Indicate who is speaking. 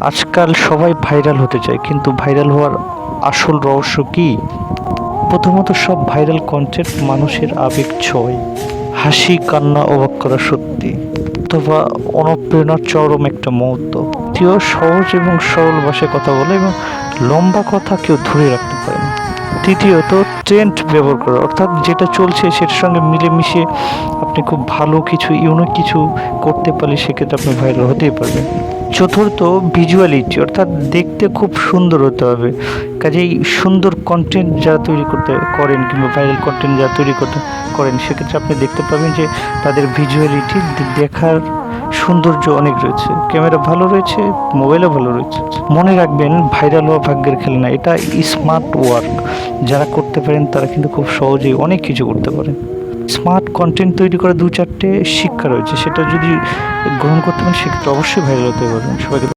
Speaker 1: আজকাল সবাই ভাইরাল হতে চায়, কিন্তু ভাইরাল হওয়ার আসল রহস্য কি? প্রথমত, সব ভাইরাল কন্টেন্ট মানুষের আবেগ ছোঁয়, হাসি, কান্না, অবাক করা সত্যি, অথবা অনুপ্রেরণার চরম একটা মুহূর্ত। দ্বিতীয়, সহজ এবং সরল ভাষায় কথা বলে এবং লম্বা কথা কেউ ধরে রাখতে পারে না। তৃতীয়ত, ট্রেন্ড ব্যবহার করা, অর্থাৎ যেটা চলছে সেটার সঙ্গে মিলেমিশে আপনি খুব ভালো কিছু, ইউনিক কিছু করতে পারলে সেক্ষেত্রে আপনি ভাইরাল হতেই পারবেন। চতুর্থ, ভিজুয়ালিটি, অর্থাৎ দেখতে খুব সুন্দর হতে হবে। কাজেই সুন্দর কন্টেন্ট যারা তৈরি করেন, কিংবা ভাইরাল কন্টেন্ট যারা তৈরি করেন, সেক্ষেত্রে আপনি দেখতে পাবেন যে তাদের ভিজুয়ালিটি দেখার সৌন্দর্য অনেক রয়েছে, ক্যামেরা ভালো রয়েছে, মোবাইলও ভালো রয়েছে। মনে রাখবেন, ভাইরাল হওয়া ভাগ্যের খেলা না, এটা স্মার্ট ওয়ার্ক। যারা করতে পারেন তারা কিন্তু খুব সহজেই অনেক কিছু করতে পারেন। স্মার্ট কন্টেন্ট তৈরি করা 2-4টে শিক্ষা রয়েছে, সেটা যদি গ্রহণ করতে পারেন সেক্ষেত্রে অবশ্যই ভাইরাল হতে পারবেন। সবাইকে